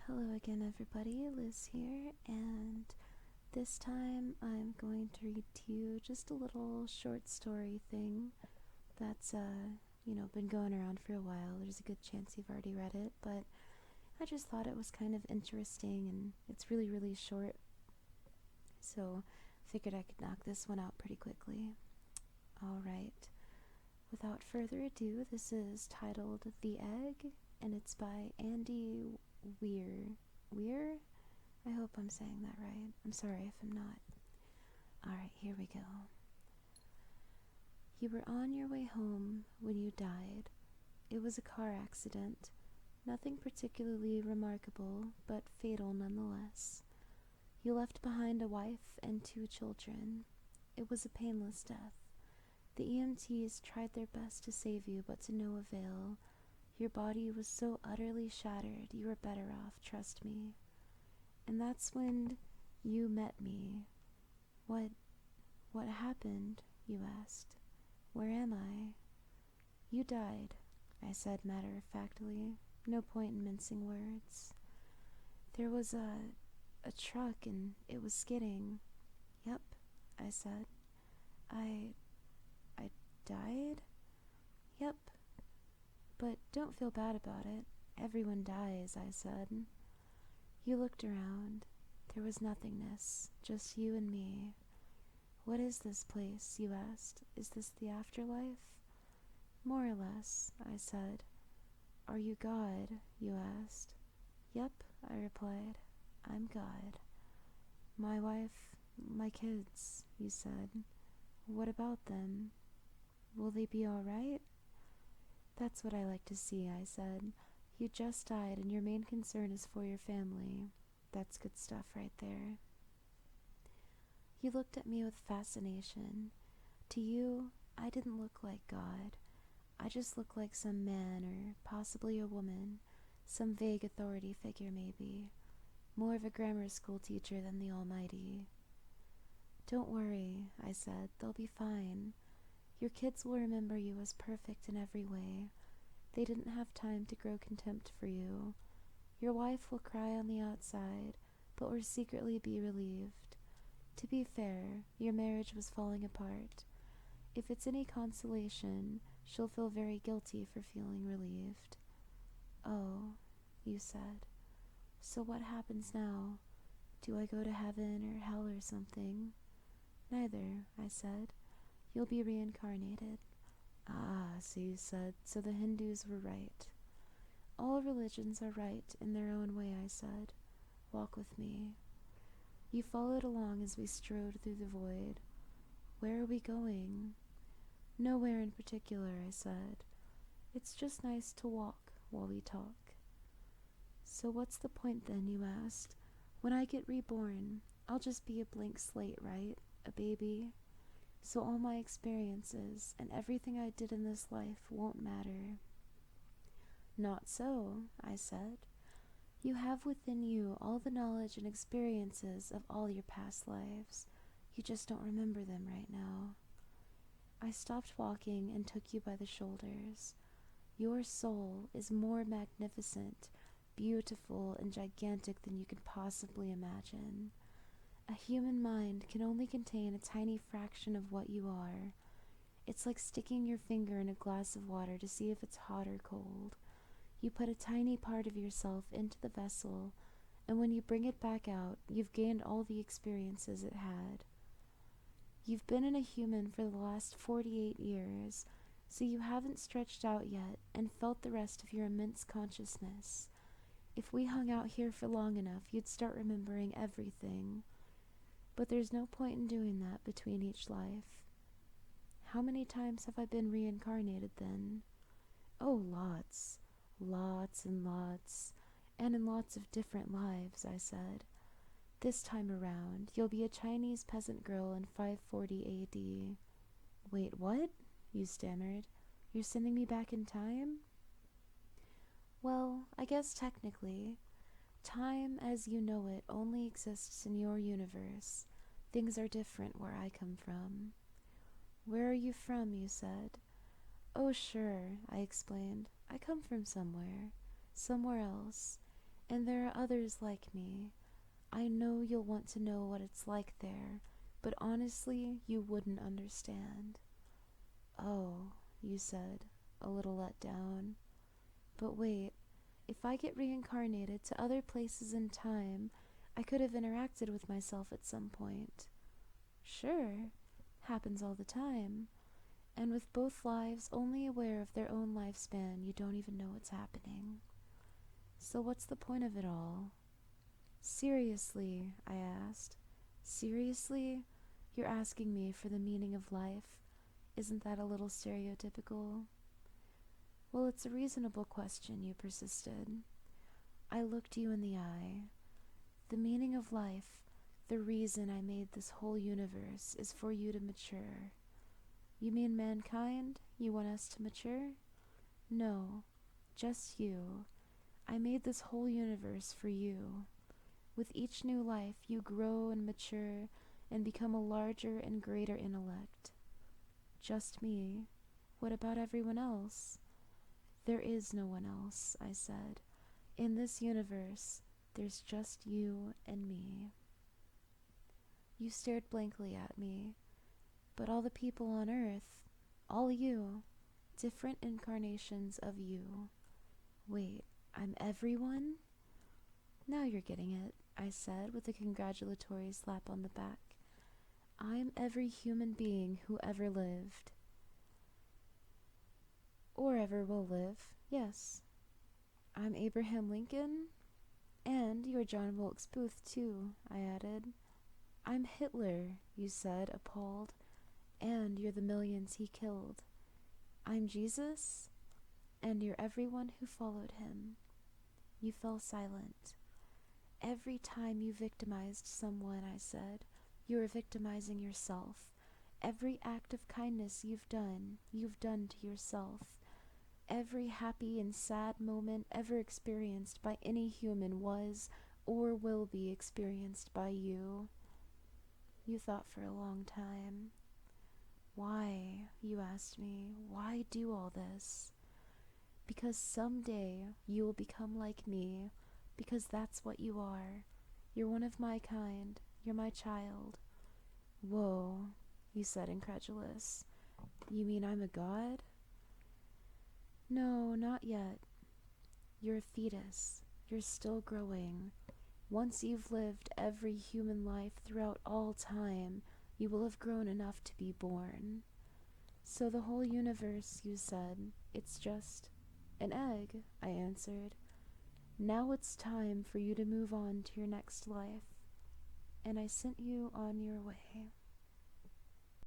Hello again, everybody. Liz here, and this time I'm going to read to you just a little short story thing that's, been going around for a while. There's a good chance you've already read it, but I just thought it was kind of interesting and it's really, really short, so figured I could knock this one out pretty quickly. Alright, without further ado, this is titled The Egg, and it's by Andy Weir. Weir? I hope I'm saying that right. I'm sorry if I'm not. Alright, here we go. You were on your way home when you died. It was a car accident. Nothing particularly remarkable, but fatal nonetheless. You left behind a wife and 2 children. It was a painless death. The EMTs tried their best to save you, but to no avail. Your body was so utterly shattered, you were better off, trust me. And that's when you met me. What happened? You asked. Where am I? You died, I said matter-of-factly. No point in mincing words. There was a truck and it was skidding. Yep, I said. I died? Yep. But don't feel bad about it. Everyone dies, I said. You looked around. There was nothingness, just you and me. What is this place, you asked. Is this the afterlife? More or less, I said. Are you God, you asked. Yep, I replied. I'm God. My wife, my kids, you said. What about them? Will they be all right? That's what I like to see, I said. You just died and your main concern is for your family. That's good stuff right there. You looked at me with fascination. To you, I didn't look like God. I just looked like some man, or possibly a woman, some vague authority figure maybe, more of a grammar school teacher than the Almighty. Don't worry, I said, they'll be fine. Your kids will remember you as perfect in every way. They didn't have time to grow contempt for you. Your wife will cry on the outside, but will secretly be relieved. To be fair, your marriage was falling apart. If it's any consolation, she'll feel very guilty for feeling relieved. Oh, you said. So what happens now? Do I go to heaven or hell or something? Neither, I said. You'll be reincarnated. Ah, so you said, so the Hindus were right. All religions are right in their own way, I said. Walk with me. You followed along as we strode through the void. Where are we going? Nowhere in particular, I said. It's just nice to walk while we talk. So what's the point then, you asked? When I get reborn, I'll just be a blank slate, right? A baby? So all my experiences and everything I did in this life won't matter. Not so, I said. You have within you all the knowledge and experiences of all your past lives. You just don't remember them right now. I stopped walking and took you by the shoulders. Your soul is more magnificent, beautiful, and gigantic than you could possibly imagine. A human mind can only contain a tiny fraction of what you are. It's like sticking your finger in a glass of water to see if it's hot or cold. You put a tiny part of yourself into the vessel, and when you bring it back out, you've gained all the experiences it had. You've been in a human for the last 48 years, so you haven't stretched out yet and felt the rest of your immense consciousness. If we hung out here for long enough, you'd start remembering everything. But there's no point in doing that between each life. How many times have I been reincarnated then? Oh, lots. Lots and lots. And in lots of different lives, I said. This time around, you'll be a Chinese peasant girl in 540 AD. Wait, what? You stammered. You're sending me back in time? Well, I guess technically. Time as you know it only exists in your universe. Things are different where I come from. Where are you from, you said. Oh, sure, I explained. I come from somewhere. Somewhere else. And there are others like me. I know you'll want to know what it's like there, but honestly, you wouldn't understand. Oh, you said, a little let down. But wait, if I get reincarnated to other places in time, I could have interacted with myself at some point. Sure, happens all the time. And with both lives only aware of their own lifespan, you don't even know what's happening. So what's the point of it all? Seriously, I asked. Seriously? You're asking me for the meaning of life? Isn't that a little stereotypical? Well, it's a reasonable question, you persisted. I looked you in the eye. The meaning of life, the reason I made this whole universe, is for you to mature. You mean mankind? You want us to mature? No, just you. I made this whole universe for you. With each new life, you grow and mature and become a larger and greater intellect. Just me. What about everyone else? There is no one else, I said. In this universe, there's just you and me. You stared blankly at me. But all the people on Earth, all you, different incarnations of you. Wait, I'm everyone? Now you're getting it, I said with a congratulatory slap on the back. I'm every human being who ever lived. Or ever will live, yes. I'm Abraham Lincoln, and you're John Wilkes Booth, too, I added. I'm Hitler, you said, appalled, and you're the millions he killed. I'm Jesus, and you're everyone who followed him. You fell silent. Every time you victimized someone, I said, you are victimizing yourself. Every act of kindness you've done to yourself. Every happy and sad moment ever experienced by any human was or will be experienced by you. You thought for a long time. Why, you asked me, why do all this? Because someday you will become like me, because that's what you are. You're one of my kind. You're my child. Whoa, you said, incredulous. You mean I'm a god? No, not yet. You're a fetus. You're still growing. Once you've lived every human life throughout all time, you will have grown enough to be born. So the whole universe, you said, it's just an egg, I answered. Now it's time for you to move on to your next life. And I sent you on your way.